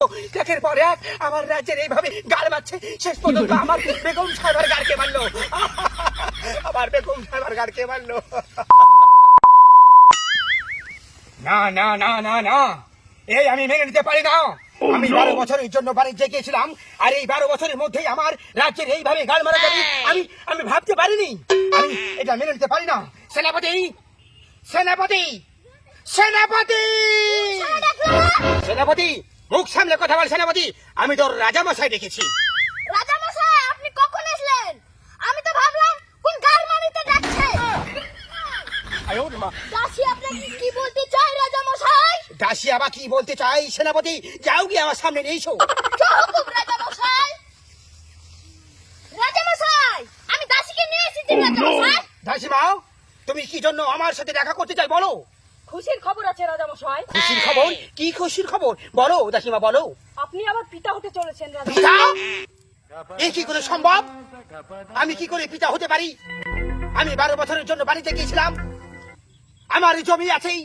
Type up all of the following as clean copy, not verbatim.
একের পর এক আমার রাজ্যের এইভাবে গাল মারছে, শেষ পর্যন্ত আমার বেগম সাহেবের গাড়কে মারলো। আমার বেগম সাহেবের গাড়কে মারলো। না না না না না, এই আমি মেনে নিতে পারি না। আমি 12 বছরের জন্য বাণিজ্যে গিয়েছিলাম, আর এই 12 বছরের মধ্যেই আমার রাজ্যের এইভাবে গাল মারা যাবে আমি ভাবতে পারিনি। আমি এটা মেনে নিতে পারি না। সেনাপতি, সেনাপতি, সেনাপতি, সেনাপতি, মুখ সামলে কথা বল। সেনাপতি, আমি তোর রাজামশাই দেখেছি। রাজামশাই, আপনি কখন আসলেন? আমি তো ভাবলাম কোন গারমানিতে যাচ্ছে। দাসী আপনাকে কি বলতে চাই রাজামশাই? দাসী আবার কি বলতে চাই? সেনাপতি, যাও গিয়ে আমার সামনে নিয়ে এসো। হুকুম রাজামশাই। রাজামশাই, আমি দাসীকে নিয়ে এসেছি রাজামশাই। দাসীমা, তুমি কি জন্য আমার সাথে দেখা করতে চাই বলো? খুশির খবর আছে রাজামশাই। খুশির খবর? কি খুশির খবর বলো দাসীমা, বলো। আপনি আবার পিতা হতে চলেছেন পিতা? রাজামশাই। এই কি করে সম্ভব? আমি কি করে পিতা হতে পারি? আমি 12 বছরের জন্য বাড়িতে গিয়েছিলাম, আমার জমি আছেই,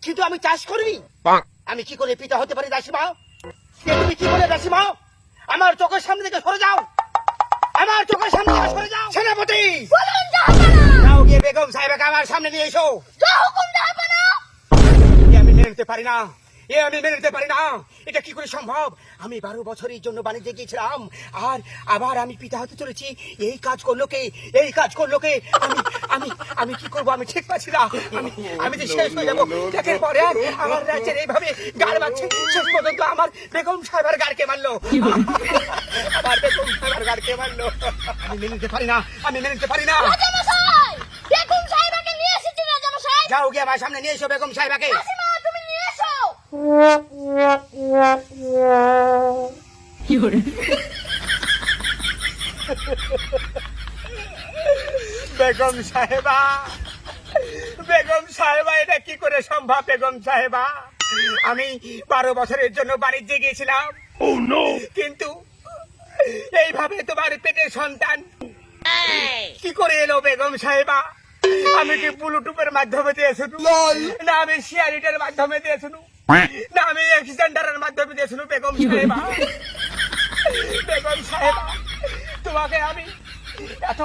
কিন্তু আমি চাষ করিনি। আমি কি করে পিতা হতে পারি দাসীমা? তুমি কি বলে দাসীমা? আমার চোখের সামনে থেকে সরে যাও, আমার চোখের সামনে থেকে সরে যাও। সেনাপতি, বলুন জাহাপানা। যাও গিয়ে বেগম সাহেবকে আমার সামনে নিয়ে এসো। হুকুম জাহাপানা। আমি মেনে নিতে পারি না, আমি মেনে নিতে পারি না। এটা কি করে সম্ভব? আমি 12 বছরের জন্য বাণিজ্যে গিয়েছিলাম, আর আবার আমি পিতা হতে চলেছি। এই কাজ করলো কে? এই কাজ করলো কে? আমি আমি আমি কি করবো? আমি ঠিক পাচ্ছি না। আমি যে শেষ হয়ে যাবো। একের পর এক আমার রাজ্যের এইভাবে গাড় মারছে, শেষ পর্যন্ত আমার বেগম সাহেবের গাড়কে মারলো। আমার বেগম সাহেবের গাড়কে মারলো। আমি মেনে নিতে পারি না, আমি মেনে নিতে পারি না। রাজামশাই, বেগম সাহেবাকে নিয়ে এসেছি রাজামশাই। যাও গিয়ে আমার সামনে নিয়ে এসো বেগম সাহেবাকে। দাসীমা, তুমি নিয়ে এসো। বেগম সাহেবা, বেগম সাহেবা, এটা কি করে সম্ভব? বেগম সাহেবা, আমি 12 বছরের জন্য বাণিজ্যে গিয়েছিলাম, কিন্তু এইভাবে তোমার পেটের সন্তান কি করে এলো? বেগম সাহেবা, আমি কি ব্লুটুথের মাধ্যমে দিয়ে শুনু, না আমি শেয়ারিটের মাধ্যমে দিয়ে শুনু, না আমি এক্সিডেন্টারের মাধ্যমে দিয়ে শুনু? বেগম সাহেবা, বেগম সাহেবা, তোমাকে আমি এত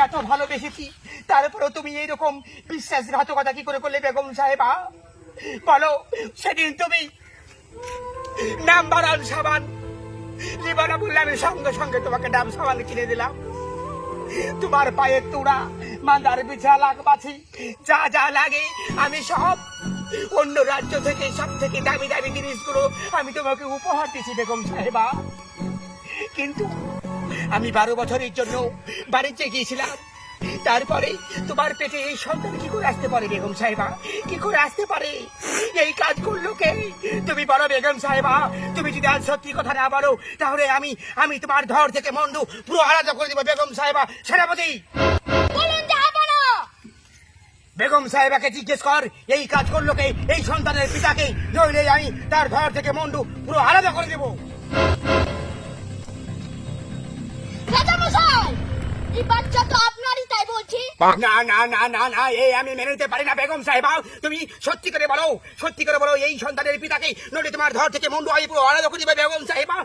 এত ভালোবেসেছি, তারপরেও তুমি এইরকম বিশ্বাসঘাতকতা কি করে করলে? বেগম সাহেবা, বলো। সেদিন তুমি নাম্বার 1 সাবান জীবনে বললে, আমি সঙ্গে সঙ্গে তোমাকে ডাব সাবান কিনে দিলাম। তোমার পায়ের তুড়া, মাদার বিছা, লাগবাছি, যা যা লাগে আমি সব অন্য রাজ্য থেকে সব থেকে দামি দামি জিনিসগুলো আমি তোমাকে উপহার দিচ্ছি বেগম সাহেবা। কিন্তু আমি 12 বছরের জন্য বাণিজ্যে গিয়েছিলাম, তারপরে তোমার পেটে এই সন্তান কি করে আসতে পারে? বেগম সাহেবা, কি করে আসতে পারে? এই কাজ করলো কে? তুমি বলো বেগম সাহেবা। তুমি যদি আজ সত্যি কথা না বলো, তাহলে আমি তোমার ধর থেকে মন্ডু পুরো আলাদা করে দেবো। বেগম সাহেবা। সেনাপতি, বলুন জাহাপানা। বেগম সাহেবাকে জিজ্ঞেস কর এই কাজ করলো কে, এই সন্তানের পিতাকে, নইলে আমি তার ধর থেকে মন্ডু পুরো আলাদা করে দেবো। রাজামশাই, এই বাচ্চা তো আপনারই, তাই বলছি। না না না না না, এই আমি মেনে নিতে পারি না। বেগম সাহেবা, তুমি সত্যি করে বলো, সত্যি করে বলো এই সন্তানের পিতাকে, নইলে তোমার ধর থেকে মন্ডু আমি পুরো আলাদা করে দিবে। বেগম সাহেবা,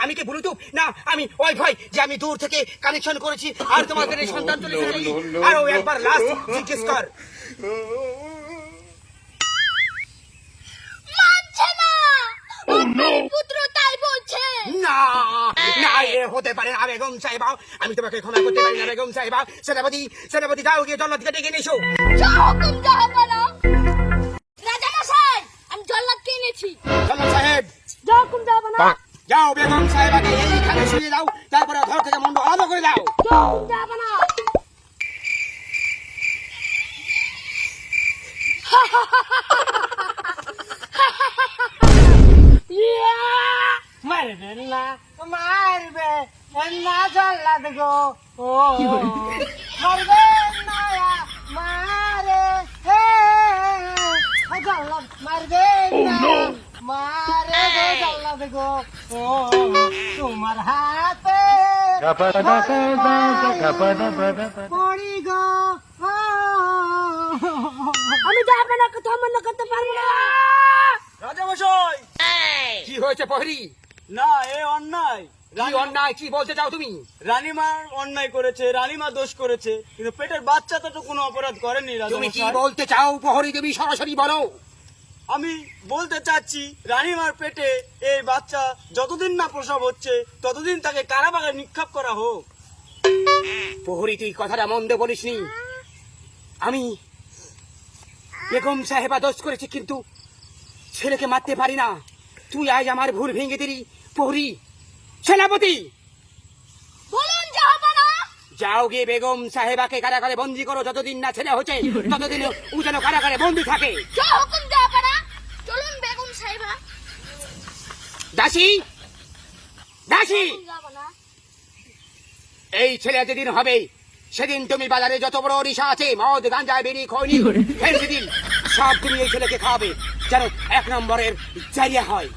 আমি কি ব্লুটুথ না আমি ওয়াইফাই যে আমি দূর থেকে কানেকশন করেছি, আর তোমাদের এই সন্তান চলে এসেছে? আরো একবার লাস্ট জিজ্ঞেস কর। মানছে না, আপনার পুত্র তাই বলছে। না না, এ হতে পারে না বেগম সাহেবা, আমি তোমাকে ক্ষমা করতে পারি না বেগম সাহেবা। সেনাপতি, সেনাপতি, যাও গিয়ে জল্লাদকে ডেকে নিয়ে এসো। হুকুম জাহাপানা। রাজামশাই, আমি জল্লাদকে এনেছি। জল্লাদ সাহেব, হুকুম জাহাপানা। যাও বেগম সাহেবাকে এইখানে শুয়ে দাও, তারপরে ধর থেকে মন্ডু আলাদা করে দাও। হুকুম জাহাপানা। মারবেন না, মারবে না জল্লাদ গো, ও মারবেন না, মারে হে জল্লাদ, মারবেন না, মারে গো জল্লাদ গো, ও তোমার হাতে পড়ি গো, আমি জাহাপানা কথা মনে করতে পারি না। রাজামশাই, কি হয়েছে প্রহরী? না, এ অন্যায়। কি অন্যায়, কি বলতে চাও তুমি? রানীমা অন্যায় করেছে, রানীমা দোষ করেছে, কিন্তু পেটের বাচ্চাটা তো কোনো অপরাধ করেনি। তুমি কি রাজামশাই, বলতে চাও প্রহরী দেবী, সরাসরি বলো। আমি বলতে চাচ্ছি রানীমার পেটে এই বাচ্চা যতদিন না প্রসব হচ্ছে ততদিন তাকে কারাবাগে নিক্ষেপ করা হোক। প্রহরী তুই কথাটা মন্দ বলিসনি। আমি বেগম সাহেবা দোষ করেছি, কিন্তু ছেলেকে মারতে পারি না। তুই আজ আমার ভুল ভেঙে দিলি প্রহরী। সেনাপতি, বলুন জাহাপনা। যাও গিয়ে বেগম সাহেবাকে কারাগারে বন্দি করো। যতদিন না ছেলে হচ্ছে ততদিন ও যেন কারাগারে বন্দি থাকে। জয় হুকুম জাহাপনা। চলুন বেগম সাহেবা। দাসী, দাসী, জাহাপনা। এই ছেলে যেদিন হবে সেদিন তুমি বাজারে যত বড় ওড়িশা আছে, মদ গাঞ্জা বেরি খৈনি ফেলে দিন, সব তুমি এই ছেলেকে খাওয়াবে, যেন 1 নম্বরের জারিয়া হয়।